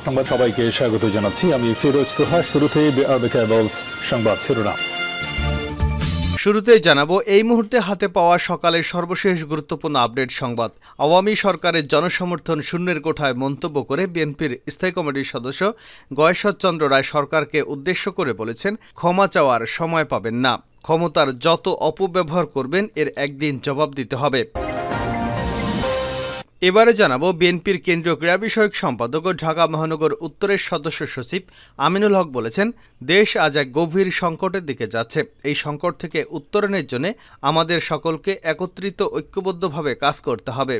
সংবাদ সবাইকে স্বাগত জানাচ্ছি। আমি ফিরোজ তোহা। শুরুতে সংবাদ শিরোনাম। শুরুতেই জানাবো এই মুহূর্তে হাতে পাওয়া সকালের সর্বশেষ গুরুত্বপূর্ণ আপডেট সংবাদ। আওয়ামী সরকারের জনসমর্থন শূন্যের কোঠায় মন্তব্য করে বিএনপির স্থায়ী কমিটির সদস্য গয়েশ্বর চন্দ্র রায় সরকারকে উদ্দেশ্য করে বলেছেন, ক্ষমা চাওয়ার সময় পাবেন না। ক্ষমতার যত অপব্যবহার করবেন এর একদিন জবাব দিতে হবে। এবারে জানাবো বিএনপির কেন্দ্রীয় ক্রীড়া বিষয়ক সম্পাদক ও ঢাকা মহানগর উত্তরের সদস্য সচিব আমিনুল হক বলেছেন, দেশ আজ এক গভীর সংকটের দিকে যাচ্ছে। এই সংকট থেকে উত্তরণের জন্য আমাদের সকলকে একত্রিত ঐক্যবদ্ধভাবে কাজ করতে হবে।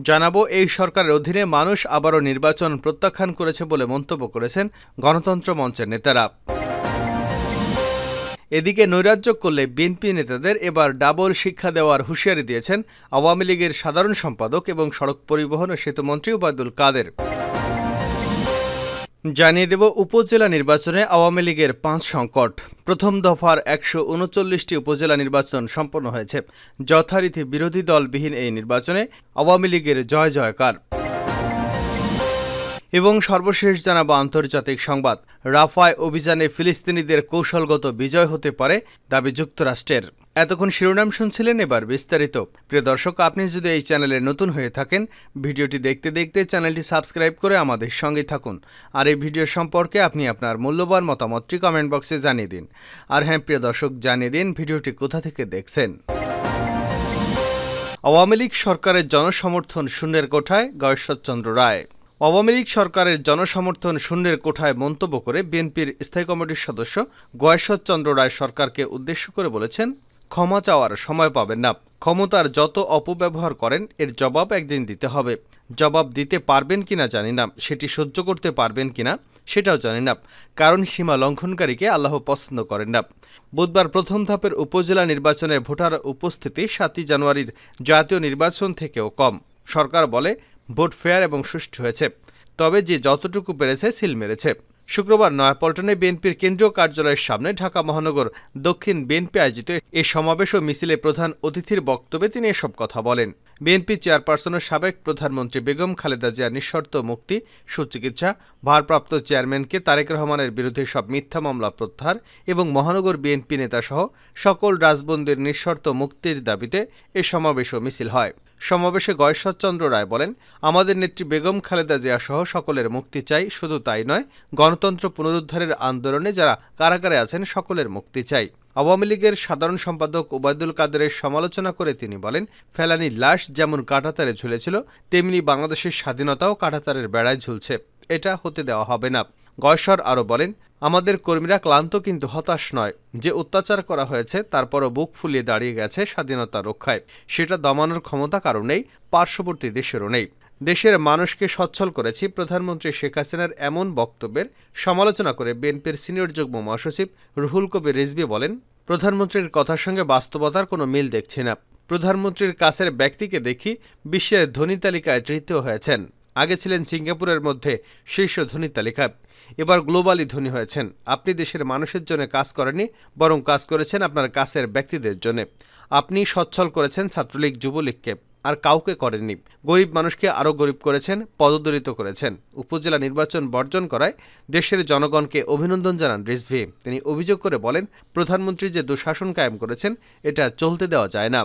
জানাবো এই সরকারের অধীনে মানুষ আবারও নির্বাচন প্রত্যাখ্যান করেছে বলে মন্তব্য করেছেন গণতন্ত্র মঞ্চের নেতারা। এদিকে নৈরাজ্য করলে বিএনপি নেতাদের এবার ডাবল শিক্ষা দেওয়ার হুঁশিয়ারি দিয়েছেন আওয়ামী লীগের সাধারণ সম্পাদক এবং সড়ক পরিবহন ও সেতুমন্ত্রী ওবায়দুল কাদের। জানিয়ে দেব উপজেলা নির্বাচনে আওয়ামী লীগের 5 সংকট। প্রথম দফার 139টি উপজেলা নির্বাচন সম্পন্ন হয়েছে। যথারীতি বিরোধী দলবিহীন এই নির্বাচনে আওয়ামী লীগের জয় জয়কার। এবং সর্বশেষ জানাবো আন্তর্জাতিক সংবাদ। রাফায় অভিযানে ফিলিস্তিনিদের কৌশলগত বিজয় হতে পারে দাবি যুক্তরাষ্ট্রের। এতক্ষণ শিরোনাম শুনছিলেন, এবার বিস্তারিত। প্রিয় দর্শক, আপনি যদি এই চ্যানেলে নতুন হয়ে থাকেন, ভিডিওটি দেখতে দেখতে চ্যানেলটি সাবস্ক্রাইব করে আমাদের সঙ্গে থাকুন। আর এই ভিডিও সম্পর্কে আপনি আপনার মূল্যবান মতামতটি কমেন্ট বক্সে জানিয়ে দিন। আর হ্যাঁ প্রিয় দর্শক, জানিয়ে দিন ভিডিওটি কোথা থেকে দেখছেন। আওয়ামী লীগ সরকারের জনসমর্থন শূন্যের কোঠায় গয়েশ্বর চন্দ্র রায়। আওয়ামী লীগ সরকারের জনসমর্থন শূন্যের কোঠায় মন্তব্য করে বিএনপির স্থায়ী কমিটির সদস্য গয়েশ্বর চন্দ্র রায় সরকারকে উদ্দেশ্য করে বলেছেন, ক্ষমা চাওয়ার সময় পাবেন না। ক্ষমতার যত অপব্যবহার করেন এর জবাব একদিন দিতে হবে। জবাব দিতে পারবেন কিনা জানি না, সেটি সহ্য করতে পারবেন কিনা সেটাও জানি না, কারণ সীমা লঙ্ঘনকারীকে আল্লাহ পছন্দ করেন না। বুধবার প্রথম ধাপের উপজেলা নির্বাচনে ভোটার উপস্থিতি 7 জানুয়ারির জাতীয় নির্বাচন থেকেও কম। সরকার বলে ভোট ফেয়ার এবং সুষ্ঠু হয়েছে, তবে যে যতটুকু পেরেছে সিল মেরেছে। শুক্রবার নয়াপল্টনে বিএনপির কেন্দ্রীয় কার্যালয়ের সামনে ঢাকা মহানগর দক্ষিণ বিএনপি আয়োজিত এ সমাবেশ ও মিছিলে প্রধান অতিথির বক্তব্যে তিনি এসব কথা বলেন। বিএনপি চেয়ারপারসন ও সাবেক প্রধানমন্ত্রী বেগম খালেদা জিয়ার নিঃশর্ত মুক্তি, সুচিকিৎসা, ভারপ্রাপ্ত চেয়ারম্যানকে তারেক রহমানের বিরুদ্ধে সব মিথ্যা মামলা প্রত্যাহার এবং মহানগর বিএনপি নেতাসহ সকল রাজবন্দীর নিঃশর্ত মুক্তির দাবিতে এ সমাবেশ ও মিছিল হয়। সমাবেশে গয়েশ্বর চন্দ্র রায় বলেন, আমাদের নেত্রী বেগম খালেদা জিয়া সহ সকলের মুক্তি চাই। শুধু তাই নয়, গণতন্ত্র পুনরুদ্ধারের আন্দোলনে যারা কারাগারে আছেন সকলের মুক্তি চাই। আওয়ামী লীগের সাধারণ সম্পাদক ওবায়দুল কাদেরের সমালোচনা করে তিনি বলেন, ফেলানির লাশ যেমন কাঁটাতারে ঝুলেছিল, তেমনি বাংলাদেশের স্বাধীনতাও কাঁটাতারের বেড়ায় ঝুলছে। এটা হতে দেওয়া হবে না। গয়েশ্বর আরও বলেন, আমাদের কর্মীরা ক্লান্ত কিন্তু হতাশ নয়। যে অত্যাচার করা হয়েছে তারপরও বুক ফুলিয়ে দাঁড়িয়ে গেছে স্বাধীনতা রক্ষায়। সেটা দমানোর ক্ষমতা কারো নেই, পার্শ্ববর্তী দেশেরও নেই। দেশের মানুষকে সচ্ছল করেছি। প্রধানমন্ত্রী শেখ হাসিনার এমন বক্তব্যের সমালোচনা করে বিএনপির সিনিয়র যুগ্ম মহাসচিব রুহুল কবির রিজভী বলেন, প্রধানমন্ত্রীর কথার সঙ্গে বাস্তবতার কোনো মিল দেখছি না। প্রধানমন্ত্রীর কাছের ব্যক্তিকে দেখি বিশ্বের ধনী তালিকায় তৃতীয় হয়েছেন। আগে ছিলেন সিঙ্গাপুরের মধ্যে শীর্ষ ধনী তালিকায়, এবার গ্লোবালি ধনী হয়েছেন। আপনি দেশের মানুষের জন্য কাজ করেননি, বরং কাজ করেছেন আপনার কাছের ব্যক্তিদের জন্য। আপনি সচ্ছল করেছেন ছাত্রলীগ, যুবলীগকে, আর কাউকে করেননি। গরিব মানুষকে আরও গরিব করেছেন, পদদলিত করেছেন। উপজেলা নির্বাচন বর্জন করায় দেশের জনগণকে অভিনন্দন জানান রিজভী। তিনি অভিযোগ করে বলেন, প্রধানমন্ত্রী যে দুঃশাসন কায়েম করেছেন এটা চলতে দেওয়া যায় না।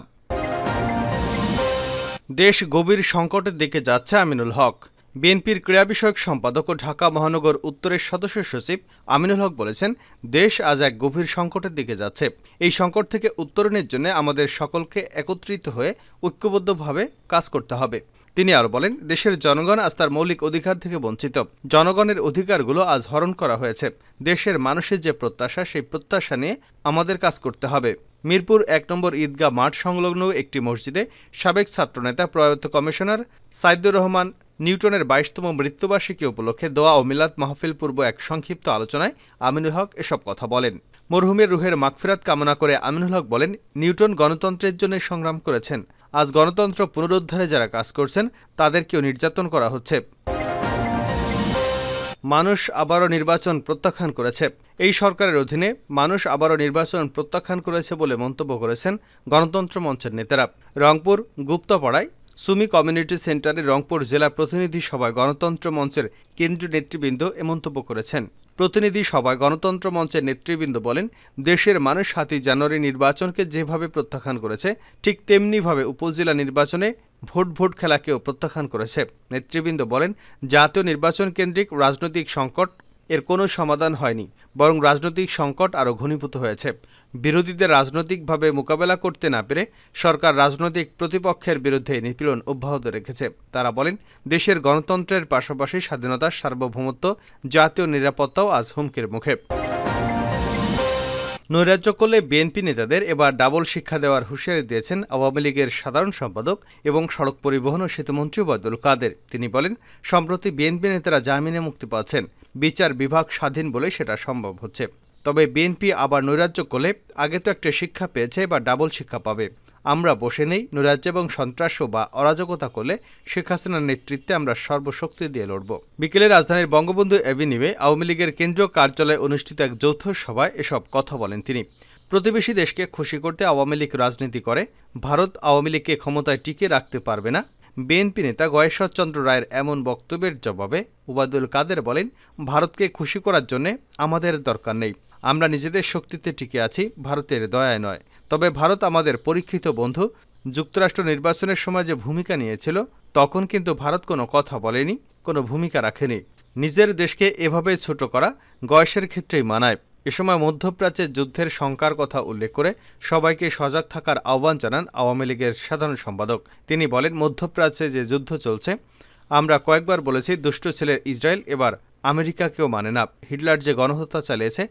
দেশ গভীর সংকটের দিকে যাচ্ছে আমিনুল হক। বিএনপির ক্রীড়া বিষয়ক সম্পাদক ও ঢাকা মহানগর উত্তরের সদস্য সচিব আমিনুল হক বলেছেন, দেশ আজ এক গভীর সংকটের দিকে যাচ্ছে। এই সংকট থেকে উত্তরণের জন্য আমাদের সকলকে একত্রিত হয়ে ঐক্যবদ্ধভাবে কাজ করতে হবে। তিনি আরও বলেন, দেশের জনগণ আজ তার মৌলিক অধিকার থেকে বঞ্চিত। জনগণের অধিকারগুলো আজ হরণ করা হয়েছে। দেশের মানুষের যে প্রত্যাশা, সেই প্রত্যাশা নিয়ে আমাদের কাজ করতে হবে। মিরপুর 1 নম্বর ঈদগাহ মাঠ সংলগ্ন একটি মসজিদে সাবেক ছাত্রনেতা প্রয়াত কমিশনার সাইদুর রহমান নিউটনের 22তম মৃত্যুবার্ষিকী উপলক্ষে দোয়া ও মিলাদ মাহফিল পূর্ব এক সংক্ষিপ্ত আলোচনায় আমিনুল হক এসব কথা বলেন। মরহুমের রুহের মাগফিরাত কামনা করে আমিনুল হক বলেন, নিউটন গণতন্ত্রের জন্য সংগ্রাম করেছেন। আজ গণতন্ত্র পুনরুদ্ধারে যারা কাজ করছেন তাদেরকেও নির্যাতন করা হচ্ছে। মানুষ আবারও নির্বাচন প্রত্যাখ্যান করেছে। এই সরকারের অধীনে মানুষ আবারও নির্বাচন প্রত্যাখ্যান করেছে বলে মন্তব্য করেছেন গণতন্ত্র মঞ্চের নেতারা। রংপুর গুপ্তপাড়ায় সুমি কমিউনিটি সেন্টারে রংপুর জেলা প্রতিনিধি সভায় গণতন্ত্র মঞ্চের কেন্দ্রীয় নেতৃবৃন্দ এ মন্তব্য করেছেন। প্রতিনিধি সভায় গণতন্ত্র মঞ্চের নেতৃবৃন্দ বলেন, দেশের মানুষ ৭ই জানুয়ারি নির্বাচনকে যেভাবে প্রত্যাখ্যান করেছে, ঠিক তেমনিভাবে উপজেলা নির্বাচনে ভোট খেলাকেও প্রত্যাখ্যান করেছে। নেতৃবৃন্দ বলেন, জাতীয় নির্বাচন কেন্দ্রিক রাজনৈতিক সংকট এর কোনো সমাধান হয়নি, বরং রাজনৈতিক সংকট আরও ঘনীভূত হয়েছে। বিরোধীদের রাজনৈতিকভাবে মোকাবেলা করতে না পেরে সরকার রাজনৈতিক প্রতিপক্ষের বিরুদ্ধে নিপীড়ন অব্যাহত রেখেছে। তারা বলেন, দেশের গণতন্ত্রের পাশাপাশি স্বাধীনতা, সার্বভৌমত্ব, জাতীয় নিরাপত্তাও আজ হুমকির মুখে। নৈরাজ্য করলে বিএনপি নেতাদের এবার ডাবল শিক্ষা দেওয়ার হুঁশিয়ারি দিয়েছেন আওয়ামী লীগের সাধারণ সম্পাদক এবং সড়ক পরিবহন ও সেতুমন্ত্রী ওবায়দুল কাদের। তিনি বলেন, সম্প্রতি বিএনপি নেতারা জামিনে মুক্তি পাচ্ছেন, বিচার বিভাগ স্বাধীন বলে সেটা সম্ভব হচ্ছে। তবে বিএনপি আবার নৈরাজ্য করলে আগে তো একটা শিক্ষা পেয়েছে, এবার ডাবল শিক্ষা পাবে। আমরা বসে নেই, নৈরাজ্য এবং সন্ত্রাস বা অরাজকতা করলে শেখ হাসিনার নেতৃত্বে আমরা সর্বশক্তি দিয়ে লড়ব। বিকেলে রাজধানীর বঙ্গবন্ধু অ্যাভিনিউয়ে আওয়ামী লীগের কেন্দ্রীয় কার্যালয়ে অনুষ্ঠিত এক যৌথ সভায় এসব কথা বলেন তিনি। প্রতিবেশী দেশকে খুশি করতে আওয়ামী লীগ রাজনীতি করে, ভারত আওয়ামী লীগকে ক্ষমতায় টিকিয়ে রাখতে পারবে না। বিএনপি নেতা গয়েশ্বরচন্দ্র রায়ের এমন বক্তব্যের জবাবে ওবায়দুল কাদের বলেন, ভারতকে খুশি করার জন্য আমাদের দরকার নেই। আমরা নিজেদের শক্তিতে টিকে আছি, ভারতের দয়ায় নয়। তবে ভারত আমাদের পরীক্ষিত বন্ধু। যুক্তরাষ্ট্র নির্বাচনের সময় যে ভূমিকা নিয়েছিল, তখন কিন্তু ভারত কোনো কথা বলেনি, কোনো ভূমিকা রাখেনি। নিজের দেশকে এভাবে ছোট করা গয়েশের ক্ষেত্রেই মানায়। এ সময় মধ্যপ্রাচ্যের যুদ্ধের শঙ্কার কথা উল্লেখ করে সবাইকে সজাগ থাকার আহ্বান জানান আওয়ামী লীগের সাধারণ সম্পাদক। তিনি বলেন, মধ্যপ্রাচ্যে যে যুদ্ধ চলছে, আমরা কয়েকবার বলেছি দুষ্ট ছেলের ইসরায়েল এবার আমেরিকাকেও মানে না। হিটলার যে গণহত্যা চালিয়েছে,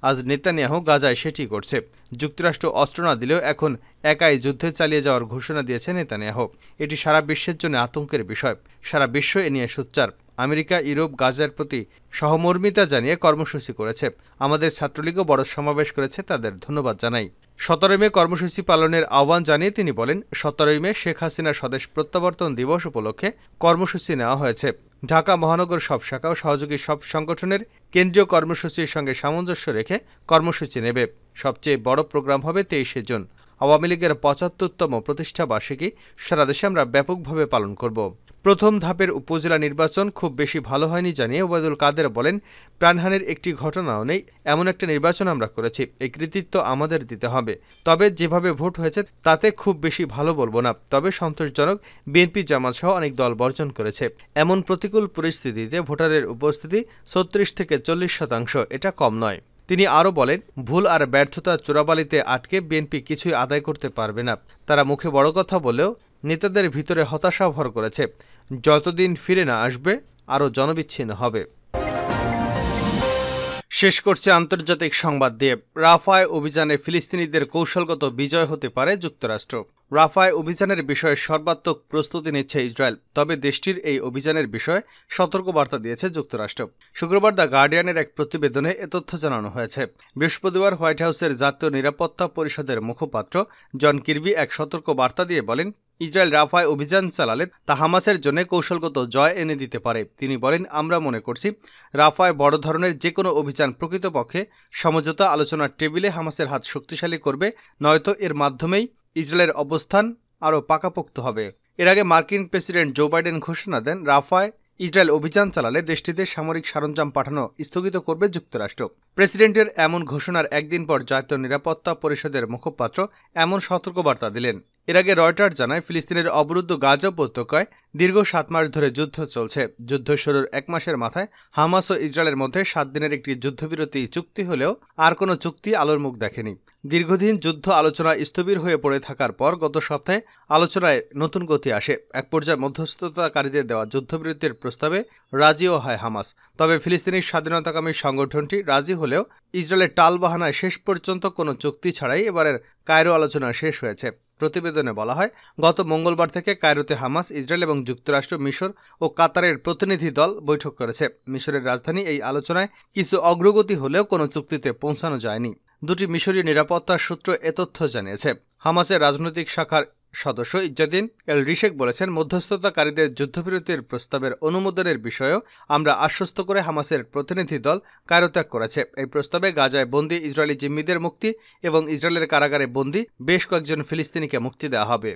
আজ নেতানিয়াহু গাজায় সেটি করছে। যুক্তরাষ্ট্র অস্ত্র না দিলেও এখন একাই যুদ্ধে চালিয়ে যাওয়ার ঘোষণা দিয়েছে নেতানিয়াহু। এটি সারা বিশ্বের জন্য আতঙ্কের বিষয়। সারা বিশ্ব এ নিয়ে সোচ্চার। আমেরিকা, ইউরোপ গাজার প্রতি সহমর্মিতা জানিয়ে কর্মসূচি করেছে। আমাদের ছাত্রলীগও বড় সমাবেশ করেছে, তাদের ধন্যবাদ জানাই। 17 মে কর্মসূচি পালনের আহ্বান জানিয়ে তিনি বলেন, 17 মে শেখ হাসিনার স্বদেশ প্রত্যাবর্তন দিবস উপলক্ষে কর্মসূচি নেওয়া হয়েছে। ঢাকা মহানগর সব শাখা ও সহযোগী সব সংগঠনের কেন্দ্রীয় কর্মসূচির সঙ্গে সামঞ্জস্য রেখে কর্মসূচি নেবে। সবচেয়ে বড় প্রোগ্রাম হবে 23শে জুন। আওয়ামী লীগের 75তম প্রতিষ্ঠা বার্ষিকী সারা দেশে আমরা ব্যাপকভাবে পালন করব। প্রথম ধাপের উপজেলা নির্বাচন খুব বেশি ভালো হয়নি জানিয়ে ওবায়দুল কাদের বলেন, প্রাণহানির একটি ঘটনাও নেই, এমন একটা নির্বাচন আমরা করেছি। এই কৃতিত্ব আমাদের দিতে হবে। তবে যেভাবে ভোট হয়েছে তাতে খুব বেশি ভালো বলবো না। তবে সন্তোষজনক, বিএনপি জামাত সহ অনেক দল বর্জন করেছে। এমন প্রতিকূল পরিস্থিতিতে ভোটারের উপস্থিতি 36 থেকে 40%, এটা কম নয়। তিনি আরও বলেন, ভুল আর ব্যর্থতা চোরাবালিতে আটকে বিএনপি কিছুই আদায় করতে পারবে না। তারা মুখে বড় কথা বলেও নেতাদের ভিতরে হতাশা ভর করেছে। যতদিন ফিরে না আসবে, আরও জনবিচ্ছিন্ন হবে। শেষ করছে আন্তর্জাতিক সংবাদ দিয়ে। রাফায় অভিযানে ফিলিস্তিনিদের কৌশলগত বিজয় হতে পারে যুক্তরাষ্ট্র। রাফায় অভিযানের বিষয়ে সর্বাত্মক প্রস্তুতি নিচ্ছে ইসরায়েল। তবে দেশটির এই অভিযানের বিষয়ে সতর্কবার্তা দিয়েছে যুক্তরাষ্ট্র। শুক্রবার দ্য গার্ডিয়ানের এক প্রতিবেদনে এ তথ্য জানানো হয়েছে। বৃহস্পতিবার হোয়াইট হাউসের জাতীয় নিরাপত্তা পরিষদের মুখপাত্র জন কির্বি এক সতর্কবার্তা দিয়ে বলেন, ইসরায়েল রাফায় অভিযান চালালে তা হামাসের জন্য কৌশলগত জয় এনে দিতে পারে। তিনি বলেন, আমরা মনে করছি রাফায় বড় ধরনের যে কোনো অভিযান প্রকৃতপক্ষে সমঝোতা আলোচনার টেবিলে হামাসের হাত শক্তিশালী করবে, নয়তো এর মাধ্যমেই ইসরায়েলের অবস্থান আরও পাকাপোক্ত হবে। এর আগে মার্কিন প্রেসিডেন্ট জো বাইডেন ঘোষণা দেন, রাফায় ইসরায়েল অভিযান চালালে দেশটিতে সামরিক সরঞ্জাম পাঠানো স্থগিত করবে যুক্তরাষ্ট্র। প্রেসিডেন্টের এমন ঘোষণার একদিন পর জাতীয় নিরাপত্তা পরিষদের মুখপাত্র এমন সতর্কবার্তা দিলেন। এর আগে রয়টার্স জানায়, ফিলিস্তিনের অবরুদ্ধ গাজা উপত্যকায় দীর্ঘ 7 মাস ধরে যুদ্ধ চলছে। যুদ্ধ শুরুর 1 মাসের মাথায় হামাস ও ইসরায়েলের মধ্যে 7 দিনের একটি যুদ্ধবিরতি চুক্তি হলেও আর কোনো চুক্তি আলোর মুখ দেখেনি। দীর্ঘদিন যুদ্ধ আলোচনা স্থবির হয়ে পড়ে থাকার পর গত সপ্তাহে আলোচনায় নতুন গতি আসে। এক পর্যায়ে মধ্যস্থতাকারীদের দেওয়া যুদ্ধবিরতির প্রস্তাবে রাজিও হয় হামাস। তবে ফিলিস্তিনি স্বাধীনতাকামী সংগঠনটি রাজি হলেও ইসরায়েলের টালবাহানায় শেষ পর্যন্ত কোনো চুক্তি ছাড়াই এবারের কায়রো আলোচনা শেষ হয়েছে। প্রতিবেদনে বলা হয়, গত মঙ্গলবার থেকে কায়রোতে হামাস, ইসরায়েল এবং যুক্তরাষ্ট্র, মিশর ও কাতারের প্রতিনিধি দল বৈঠক করেছে। মিশরের রাজধানী এই আলোচনায় কিছু অগ্রগতি হলেও কোনো চুক্তিতে পৌঁছানো যায়নি। দুটি মিশরীয় নিরাপত্তা সূত্র এ তথ্য জানিয়েছে। হামাসের রাজনৈতিক শাখার সদস্য ইজ্জাদিন এল রিশেক বলেছেন, মধ্যস্থতাকারীদের যুদ্ধবিরতির প্রস্তাবের অনুমোদনের বিষয়েও আমরা আশ্বস্ত করে হামাসের প্রতিনিধি দল কায়রো ত্যাগ করেছে। এই প্রস্তাবে গাজায় বন্দী ইসরায়েলি জিম্মিদের মুক্তি এবং ইসরায়েলের কারাগারে বন্দী বেশ কয়েকজন ফিলিস্তিনিকে মুক্তি দেওয়া হবে।